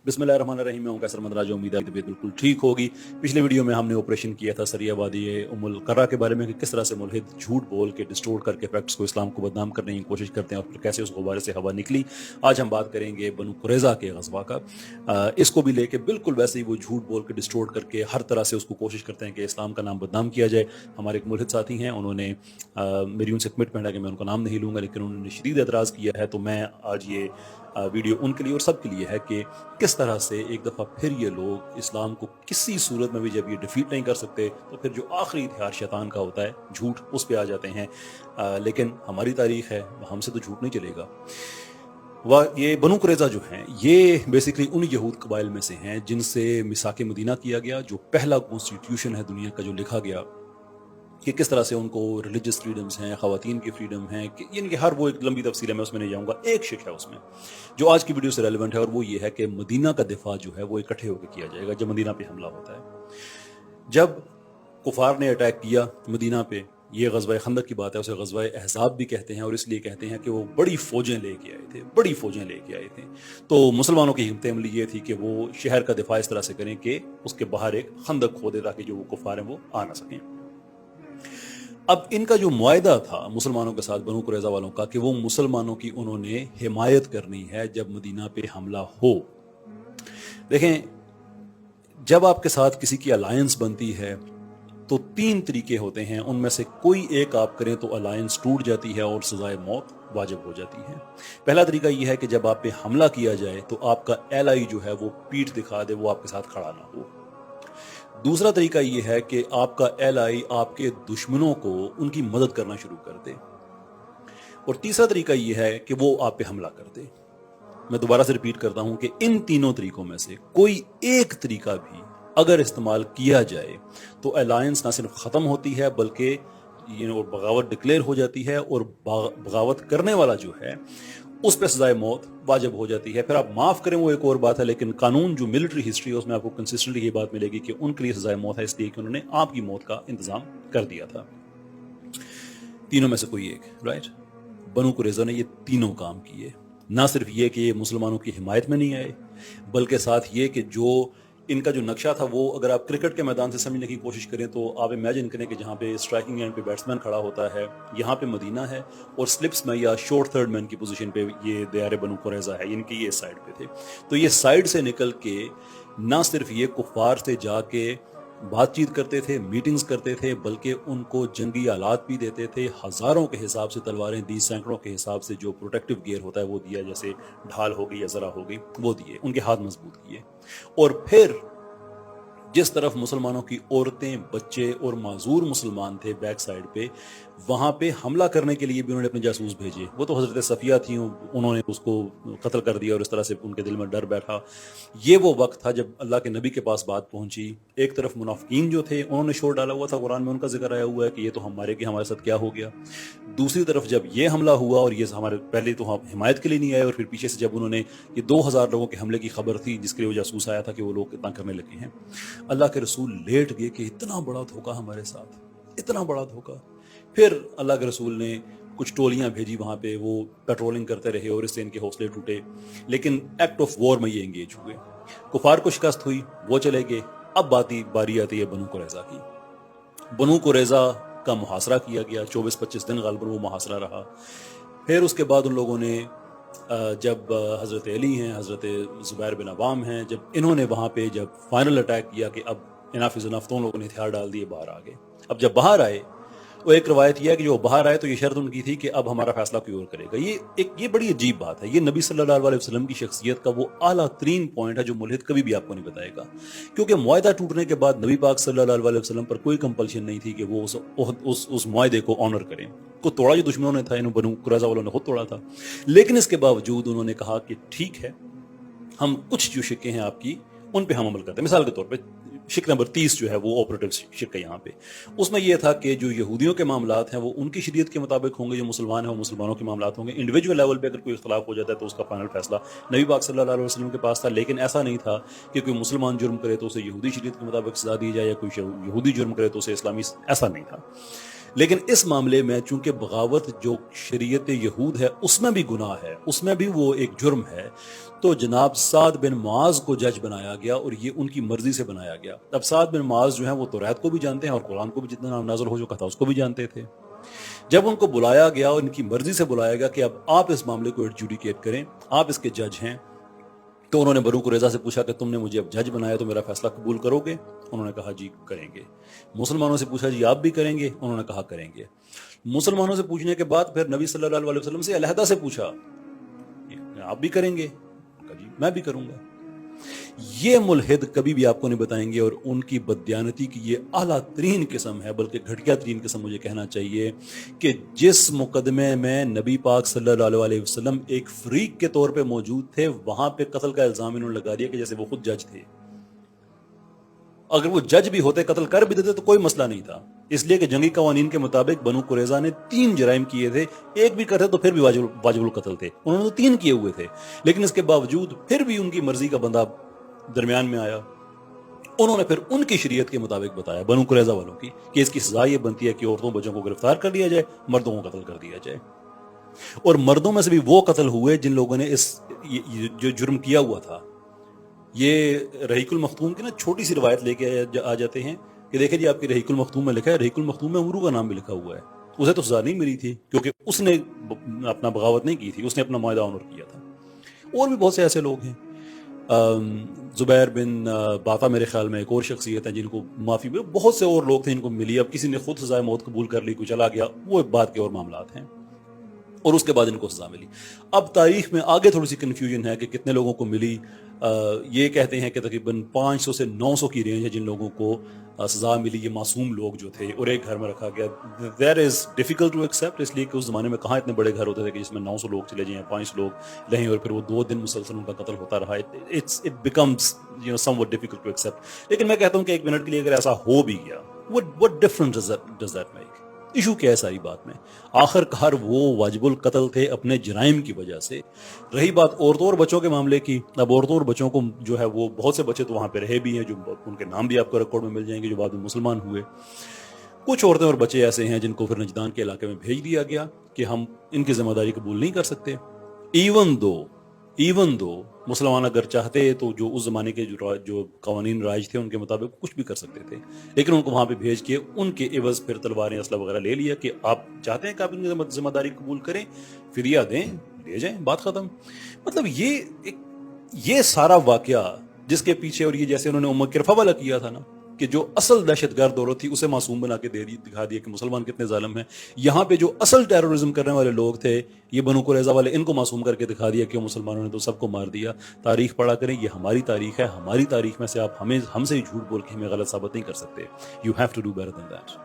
बिस्मिल्लाहिर्रहमानिर्रहीम। मैं हूं कैसर मंदराज। उम्मीद है तबीयत बिल्कुल ठीक होगी। पिछले वीडियो में हमने ऑपरेशन किया था सरिया वादी उम्मुल कर्रा के बारे में कि किस तरह से मुल्हिद झूठ बोल के डिस्टोर्ट करके फैक्ट्स को, इस्लाम को बदनाम करने की कोशिश करते हैं और फिर कैसे उस गुब्बारे से हवा निकली। आज हम बात करेंगे बनु कुरैज़ा के गज़वा का। इसको भी लेके बिल्कुल वैसे ही वो झूठ बोल के डिस्टोर्ट करके हर तरह से उसको कोशिश करते हैं कि इस्लाम का नाम बदनाम किया जाए। हमारे एक मुल्हिद साथी हैं, उन्होंने मेरी उनसे कमिटमेंट है कि मैं उनका नाम नहीं लूँगा, लेकिन उन्होंने शदीद एतराज़ किया है। तो मैं आज ये वीडियो उनके लिए और सब के लिए है कि किस तरह से एक दफ़ा फिर ये लोग इस्लाम को किसी सूरत में भी जब ये डिफीट नहीं कर सकते तो फिर जो आखिरी हथियार शैतान का होता है झूठ, उस पे आ जाते हैं। लेकिन हमारी तारीख है, हमसे तो झूठ नहीं चलेगा। ये बनु कुरैज़ा जो हैं ये बेसिकली उन यहूद कबाइल में से हैं जिनसे मिसाक मदीना किया गया, जो पहला कॉन्स्टिट्यूशन है दुनिया का जो लिखा गया कि किस तरह से उनको रिलीजियस फ्रीडम्स हैं, ख़वातीन की फ्रीडम है, यानी कि हर वो एक लंबी तफसील है, मैं उसमें नहीं जाऊँगा। एक शिक है उसमें जो आज की वीडियो से रेलिवेंट है और वो ये है कि मदीना का दिफा जो है वो इकट्ठे होकर किया जाएगा जब मदीना पे हमला होता है। जब कुफार ने अटैक किया मदीना पे, ये ग़ज़वा खंदक की बात है, उसे ग़ज़वा अहज़ाब भी कहते हैं और इसलिए कहते हैं कि वो बड़ी फ़ौजें लेके आए थे, बड़ी फ़ौजें लेके आए थे। तो मुसलमानों की हिम्मत अमली ये थी कि वो शहर का दिफा इस तरह से करें कि उसके बाहर एक खंदक खोदे ताकि जो वो कुफार हैं वो आ ना सकें। अब इनका जो मुआहदा था मुसलमानों के साथ बनु कुरैज़ा वालों का कि वो मुसलमानों की उन्होंने हिमायत करनी है जब मदीना पे हमला हो। देखें, जब आपके साथ किसी की अलायंस बनती है तो तीन तरीके होते हैं, उनमें से कोई एक आप करें तो अलायंस टूट जाती है और सजाए मौत वाजिब हो जाती है। पहला तरीका यह है कि जब आप पे हमला किया जाए तो आपका एलाई जो है वो पीठ दिखा दे, वो आपके साथ खड़ा ना हो। दूसरा तरीका यह है कि आपका एलाई आपके दुश्मनों को उनकी मदद करना शुरू कर दे। और तीसरा तरीका यह है कि वो आप पे हमला कर दे। मैं दोबारा से रिपीट करता हूं कि इन तीनों तरीकों में से कोई एक तरीका भी अगर इस्तेमाल किया जाए तो अलायंस ना सिर्फ खत्म होती है बल्कि बगावत डिक्लेयर हो जाती है और बगावत करने वाला जो है उस पर सजाए मौत वाजिब हो जाती है। फिर आप माफ करें वो एक और बात है, लेकिन कानून जो मिलिट्री हिस्ट्री है उसमें आपको कंसिस्टेंटली ये बात मिलेगी कि उनके लिए सजाए मौत है इसलिए कि उन्होंने आपकी मौत का इंतजाम कर दिया था। तीनों में से कोई एक, राइट। बनु कुरैज़ा ने ये तीनों काम किए। ना सिर्फ ये कि ये मुसलमानों की हिमायत में नहीं आए, बल्कि साथ ये कि जो इनका जो नक्शा था वो अगर आप क्रिकेट के मैदान से समझने की कोशिश करें तो आप इमेजिन करें कि जहाँ पे स्ट्राइकिंग एंड पे बैट्समैन खड़ा होता है, यहाँ पे मदीना है और स्लिप्स में या शॉर्ट थर्ड मैन की पोजीशन पे ये दयार बनु कुरैज़ा है, इनकी ये साइड पे थे। तो ये साइड से निकल के ना सिर्फ ये कुफार से जाके बातचीत करते थे, मीटिंग्स करते थे, बल्कि उनको जंगी आलात भी देते थे। हज़ारों के हिसाब से तलवारें दी, सैकड़ों के हिसाब से जो प्रोटेक्टिव गियर होता है वो दिया, जैसे ढाल हो गई या ज़रा हो गई वो दिए, उनके हाथ मजबूत किए। और फिर जिस तरफ मुसलमानों की औरतें, बच्चे और माजूर मुसलमान थे बैक साइड पे, वहाँ पे हमला करने के लिए भी उन्होंने अपने जासूस भेजे। वो तो हज़रत सफ़िया थी, उन्होंने उसको कत्ल कर दिया और इस तरह से उनके दिल में डर बैठा। ये वो वक्त था जब अल्लाह के नबी के पास बात पहुंची। एक तरफ मुनाफिकीन जो थे उन्होंने शोर डाला हुआ था, कुरान में उनका जिक्र आया हुआ है कि ये तो हम मारे कि हमारे साथ क्या हो गया। दूसरी तरफ जब ये हमला हुआ और ये हमारे पहले तो हम हिमायत के लिए नहीं आए और फिर पीछे से जब उन्होंने ये 2000 लोगों के हमले की खबर थी जिसके लिए वो जासूस आया था कि वो लोग कितना करने लगे हैं, अल्लाह के रसूल लेट गए कि इतना बड़ा धोखा हमारे साथ, इतना बड़ा धोखा। फिर अल्लाह के रसूल ने कुछ टोलियां भेजी वहां पे, वो पेट्रोलिंग करते रहे और इससे इनके हौसले टूटे, लेकिन एक्ट ऑफ वॉर में ये एंगेज हुए। कुफार को शिकस्त हुई, वो चले गए। अब बारी आती है बनु कुरैज़ा की। बनु कुरैज़ा का मुहासरा किया गया, 24-25 दिन गालिबन वो मुहासरा रहा। फिर उसके बाद उन लोगों ने जब हज़रत अली हैं, हज़रत ज़ुबैर बिन अवाम हैं, जब इन्होंने वहाँ पे जब फाइनल अटैक किया कि अब इनफ इज़ इनफ, तो उन लोगों ने हथियार डाल दिए, बाहर आ गए। अब जब बाहर आए, वो एक रवायत यह है कि जो बाहर आए तो ये शर्त उनकी थी कि अब हमारा फैसला कोई और करेगा। ये बड़ी अजीब बात है। ये नबी सल्लल्लाहु अलैहि वसल्लम की शख्सियत का वो आला तरीन पॉइंट है जो मुल्हिद कभी भी आपको नहीं बताएगा, क्योंकि मुआहदा टूटने के बाद नबी पाक सल्लल्लाहु अलैहि वसल्लम पर कोई कंपल्शन नहीं थी कि वो उस मुआहदे को ऑनर करें। को तोड़ा जो दुश्मनों ने था, इन बनु कुरैज़ा वालों ने खुद तोड़ा था, लेकिन इसके बावजूद उन्होंने कहा कि ठीक है, हम कुछ जो शिक्के हैं आपकी उन पे हम अमल करते हैं। मिसाल के तौर पे शिक नंबर 30 जो है वो ऑपरेटिव शिक है यहाँ पे, उसमें यह था कि जो यहूदियों के मामलात हैं वो उनकी शरीयत के मुताबिक होंगे, जो मुसलमान हैं वो मुसलमानों के मामलात होंगे। इंडिविजुअल लेवल पे अगर कोई इख्तलाफ हो जाता है तो उसका फाइनल फैसला नबी पाक सल्लल्लाहु अलैहि वसल्लम के पास था। लेकिन ऐसा नहीं था कि कोई मुसलमान जुर्म करे तो उसे यहूदी शरीयत के मुताबिक सजा दी जाए या कोई यहूदी जुर्म करे तो उसे इस्लामी, ऐसा नहीं था। لیکن اس معاملے میں چونکہ بغاوت جو شریعت یہود ہے اس میں بھی گناہ ہے، اس میں بھی وہ ایک جرم ہے، تو جناب سعد بن معاذ کو جج بنایا گیا اور یہ ان کی مرضی سے بنایا گیا۔ اب سعد بن معاذ جو ہیں وہ توریت کو بھی جانتے ہیں اور قرآن کو بھی جتنا نازل ہو چکا تھا اس کو بھی جانتے تھے۔ جب ان کو بلایا گیا اور ان کی مرضی سے بلایا گیا کہ اب آپ اس معاملے کو ایڈجوڈیکیٹ کریں، آپ اس کے جج ہیں، تو انہوں نے بنو قریظہ سے پوچھا کہ تم نے مجھے اب جج بنایا تو میرا فیصلہ قبول کرو گے؟ انہوں نے کہا جی کریں گے۔ مسلمانوں سے پوچھا جی آپ بھی کریں گے؟ انہوں نے کہا کریں گے۔ مسلمانوں سے پوچھنے کے بعد پھر نبی صلی اللہ علیہ وسلم سے علیحدہ سے پوچھا آپ بھی کریں گے؟ کہا جی میں بھی کروں گا۔ یہ ملحد کبھی بھی آپ کو نہیں بتائیں گے، اور ان کی بددیانتی کی یہ اعلیٰ ترین قسم ہے، بلکہ گھٹیا ترین قسم مجھے کہنا چاہیے، کہ جس مقدمے میں نبی پاک صلی اللہ علیہ وسلم ایک فریق کے طور پہ موجود تھے، وہاں پہ قتل کا الزام انہوں نے لگا دیا کہ جیسے وہ خود جج تھے۔ اگر وہ جج بھی ہوتے، قتل کر بھی دیتے تو کوئی مسئلہ نہیں تھا، اس لیے کہ جنگی قوانین کے مطابق بنو قریظہ نے 3 جرائم کیے تھے، ایک بھی کرتے تو پھر بھی واجب القتل تھے، انہوں نے تو 3 کیے ہوئے تھے، لیکن اس کے باوجود پھر بھی ان کی مرضی کا بندہ درمیان میں آیا، انہوں نے پھر ان کی شریعت کے مطابق بتایا بنو قریظہ والوں کی کہ اس کی سزا یہ بنتی ہے کہ عورتوں بچوں کو گرفتار کر لیا جائے، مردوں کو قتل کر دیا جائے۔ اور مردوں میں سے بھی وہ قتل ہوئے جن لوگوں نے جو جرم کیا ہوا تھا۔ یہ رحیق المختوم کی نا چھوٹی سی روایت لے کے آ جاتے ہیں کہ دیکھیں جی آپ کی رحیق المختوم میں لکھا ہے، رحیق المختوم میں عمرو کا نام بھی لکھا ہوا ہے، اسے تو سزا نہیں ملی تھی کیونکہ اس نے اپنا بغاوت نہیں کی تھی، اس نے اپنا معاہدہ آنر کیا تھا۔ اور بھی بہت سے ایسے لوگ ہیں، زبیر بن باتا میرے خیال میں ایک اور شخصیت ہے جن کو معافی، بہت سے اور لوگ تھے جن کو ملی، اب کسی نے خود سزائے موت قبول کر لی، کوئی چلا گیا، وہ ایک بات کے اور معاملات ہیں، اور اس کے بعد ان کو سزا ملی۔ اب تاریخ میں آگے تھوڑی سی کنفیوژن ہے کہ کتنے لوگوں کو ملی، یہ کہتے ہیں کہ تقریباً 500 سے 900 کی رینج ہے جن لوگوں کو سزا ملی، یہ معصوم لوگ جو تھے، اور ایک گھر میں رکھا گیا۔ That is difficult to accept, اس لیے کہ اس زمانے میں کہاں اتنے بڑے گھر ہوتے تھے کہ جس میں 900 لوگ چلے جائیں، 500 لوگ رہیں اور پھر وہ 2 دن مسلسل ان کا قتل ہوتا رہا۔ It becomes somewhat difficult to accept۔ لیکن میں کہتا ہوں کہ 1 منٹ کے لیے اگر ایسا ہو بھی گیا، what difference does that make؟ Issue کیا ہے ساری بات میں؟ آخر کار وہ واجب القتل تھے اپنے جرائم کی وجہ سے۔ رہی بات عورتوں اور بچوں کے معاملے کی، اب عورتوں اور بچوں کو جو ہے وہ بہت سے بچے تو وہاں پہ رہے بھی ہیں، جو ان کے نام بھی آپ کو ریکارڈ میں مل جائیں گے جو بعد میں مسلمان ہوئے۔ کچھ عورتیں اور بچے ایسے ہیں جن کو پھر نجدان کے علاقے میں بھیج دیا گیا کہ ہم ان کی ذمہ داری قبول نہیں کر سکتے، ایون دو مسلمان اگر چاہتے تو جو اس زمانے کے جو قوانین رائج تھے ان کے مطابق کچھ بھی کر سکتے تھے، لیکن ان کو وہاں پہ بھیج کے ان کے عوض پھر تلواریں اسلحہ وغیرہ لے لیا کہ آپ چاہتے ہیں کہ آپ ان کی ذمہ داری قبول کریں، فدیہ دیں، لے جائیں، بات ختم۔ مطلب یہ سارا واقعہ جس کے پیچھے، اور یہ جیسے انہوں نے ام کرفہ والا کیا تھا نا کہ جو اصل دہشت گرد عورت تھی اسے معصوم بنا کے دکھا دیا کہ مسلمان کتنے ظالم ہیں، یہاں پہ جو اصل ٹیررزم کرنے والے لوگ تھے یہ بنو قریظہ والے، ان کو معصوم کر کے دکھا دیا کہ مسلمانوں نے تو سب کو مار دیا۔ تاریخ پڑھا کریں، یہ ہماری تاریخ ہے، ہماری تاریخ میں سے آپ ہم سے ہی جھوٹ بول کے ہمیں غلط ثابت نہیں کر سکتے۔ You have to do better than that.